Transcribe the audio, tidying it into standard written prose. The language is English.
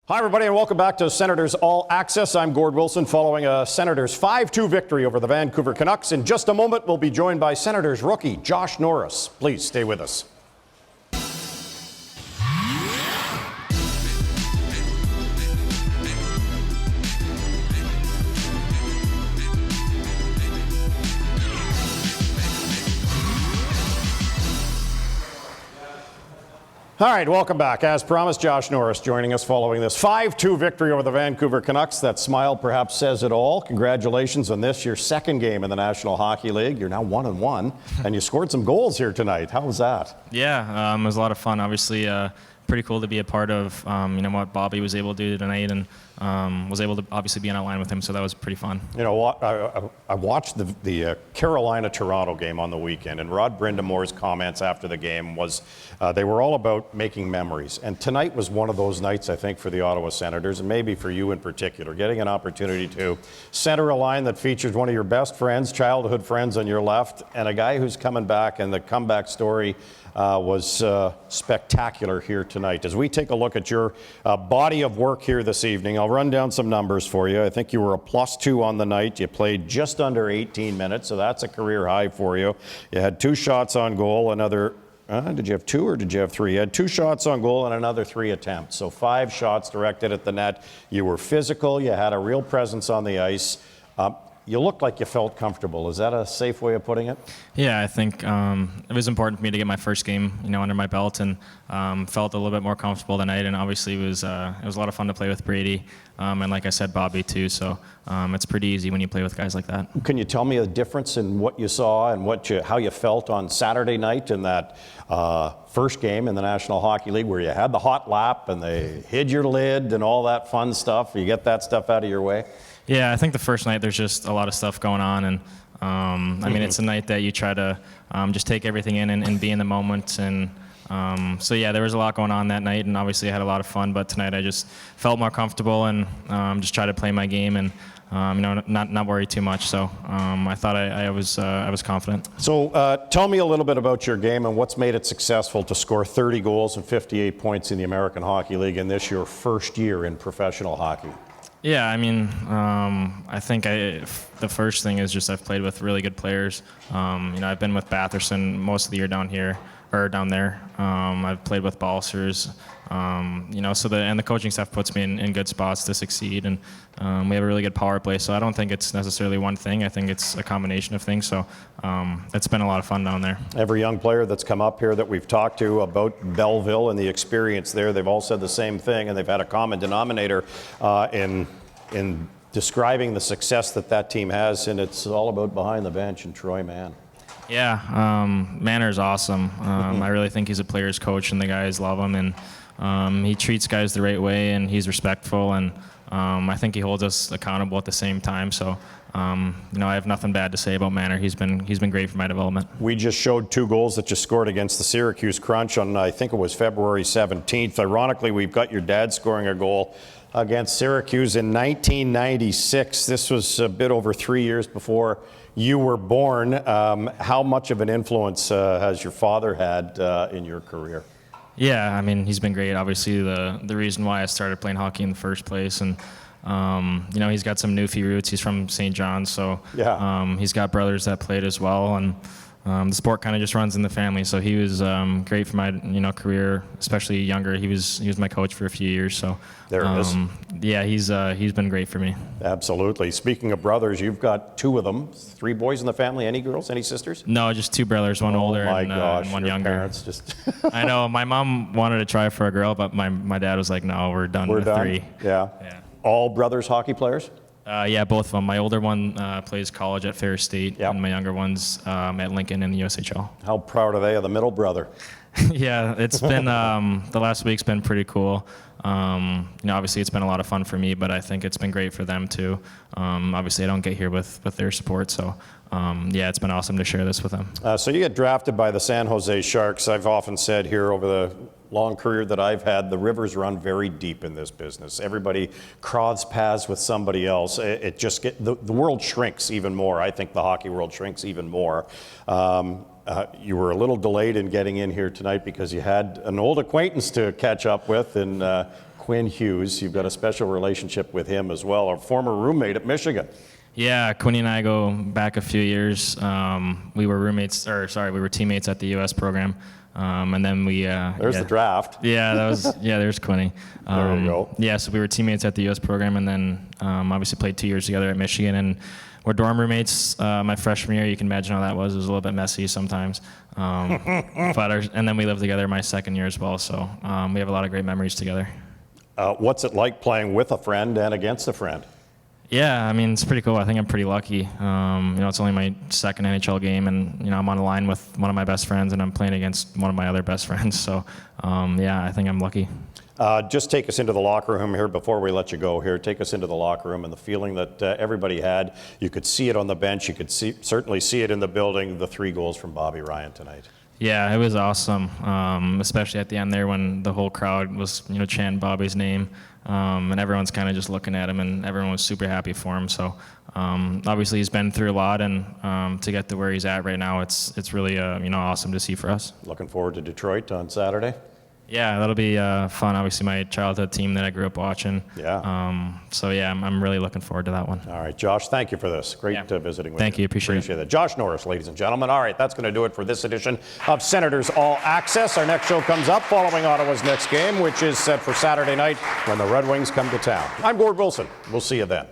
Hi, everybody, and welcome back to Senators All Access. I'm Gord Wilson, following a Senators 5-2 victory over the Vancouver Canucks. In just a moment, we'll be joined by Senators rookie Josh Norris. Please stay with us. All right, welcome back. As promised, Josh Norris joining us following this 5-2 victory over the Vancouver Canucks. That smile perhaps says it all. Congratulations on this, your second game in the National Hockey League. You're now 1-1, and you scored some goals here tonight. How was that? Yeah, it was a lot of fun. Obviously, pretty cool to be a part of, what Bobby was able to do tonight, and was able to obviously be on a line with him, so that was pretty fun. You know, I watched the Carolina-Toronto game on the weekend, and Rod Brindamore's comments after the game was they were all about making memories. And tonight was one of those nights, I think, for the Ottawa Senators, and maybe for you in particular, getting an opportunity to center a line that features one of your best friends, childhood friends on your left, and a guy who's coming back, and the comeback story was spectacular here tonight. As we take a look at your body of work here this evening, I'll run down some numbers for you. I think you were a +2 on the night. You played just under 18 minutes, so that's a career high for you. You had 2 shots on goal, another, did you have 2 or did you have 3? You had 2 shots on goal and another 3 attempts, so 5 shots directed at the net. You were physical, you had a real presence on the ice. You looked like you felt comfortable. Is that a safe way of putting it? Yeah, I think it was important for me to get my first game, under my belt, and felt a little bit more comfortable tonight. And obviously, it was a lot of fun to play with Brady, and like I said, Bobby too. So it's pretty easy when you play with guys like that. Can you tell me a difference in what you saw and how you felt on Saturday night in that first game in the National Hockey League, where you had the hot lap and they hid your lid and all that fun stuff? You get that stuff out of your way? Yeah, I think the first night there's just a lot of stuff going on, and I mean, it's a night that you try to just take everything in and be in the moment. And so yeah, there was a lot going on that night, and obviously I had a lot of fun. But tonight I just felt more comfortable and just try to play my game and not worry too much. So I thought I was confident. So tell me a little bit about your game and what's made it successful to score 30 goals and 58 points in the American Hockey League in this your first year in professional hockey. Yeah, I mean, I think the first thing is just I've played with really good players. I've been with Batherson most of the year down here, or down there. I've played with Balsers, so the coaching staff puts me in good spots to succeed, and we have a really good power play, so I don't think it's necessarily one thing. I think it's a combination of things, so it's been a lot of fun down there. Every young player that's come up here that we've talked to about Belleville and the experience there, they've all said the same thing, and they've had a common denominator in describing the success that team has, and it's all about behind the bench and Troy Mann. Yeah, Manner's awesome. I really think he's a player's coach, and the guys love him, and he treats guys the right way, and he's respectful, and I think he holds us accountable at the same time. So, I have nothing bad to say about Manner. He's been great for my development. We just showed 2 goals that you scored against the Syracuse Crunch on, I think it was February 17th. Ironically, we've got your dad scoring a goal against Syracuse in 1996. This was a bit over 3 years before you were born. How much of an influence has your father had in your career? Yeah, I mean, he's been great. Obviously, the reason why I started playing hockey in the first place, and he's got some Newfie roots. He's from St. John's, so yeah. He's got brothers that played as well, and the sport kind of just runs in the family. So he was great for my career, especially younger. He was my coach for a few years. So there it is. Yeah, he's been great for me. Absolutely. Speaking of brothers, you've got 2 of them. 3 boys in the family. Any girls? Any sisters? No, just 2 brothers. One older and one younger. Parents just I know. My mom wanted to try for a girl, but my dad was like, "No, we're done with 3." Yeah. All brothers hockey players? Yeah, both of them. My older one plays college at Ferris State, and my younger one's at Lincoln in the USHL. How proud are they of the middle brother? Yeah, it's been the last week's been pretty cool. Obviously it's been a lot of fun for me, but I think it's been great for them too. Obviously I don't get here with their support, so yeah, it's been awesome to share this with them. So you get drafted by the San Jose Sharks. I've often said here over the long career that I've had, the rivers run very deep in this business. Everybody crosses paths with somebody else. It just the world shrinks even more. I think the hockey world shrinks even more. You were a little delayed in getting in here tonight because you had an old acquaintance to catch up with in Quinn Hughes. You've got a special relationship with him as well, a former roommate at Michigan. Yeah, Quinny and I go back a few years. We were we were teammates at the U.S. program, and then we. There's the draft. Yeah, there's Quinny. There you go. Yeah, so we were teammates at the U.S. program, and then obviously played 2 years together at Michigan, and we're dorm roommates. My freshman year, you can imagine how that was. It was a little bit messy sometimes, and then we lived together my second year as well. So we have a lot of great memories together. What's it like playing with a friend and against a friend? Yeah, I mean, it's pretty cool. I think I'm pretty lucky. It's only my second NHL game, and, I'm on the line with one of my best friends, and I'm playing against one of my other best friends. So, yeah, I think I'm lucky. Just take us into the locker room here before we let you go here. Take us into the locker room and the feeling that everybody had. You could see it on the bench. You could certainly see it in the building, the 3 goals from Bobby Ryan tonight. Yeah, it was awesome, especially at the end there when the whole crowd was, chanting Bobby's name, and everyone's kind of just looking at him, and everyone was super happy for him. So obviously he's been through a lot, and to get to where he's at right now, it's really awesome to see for us. Looking forward to Detroit on Saturday. Yeah, that'll be fun. Obviously, my childhood team that I grew up watching. Yeah. So yeah, I'm really looking forward to that one. All right, Josh, thank you for this. Great visiting with you. Thank you. Appreciate it. Josh Norris, ladies and gentlemen. All right, that's going to do it for this edition of Senators All Access. Our next show comes up following Ottawa's next game, which is set for Saturday night when the Red Wings come to town. I'm Gord Wilson. We'll see you then.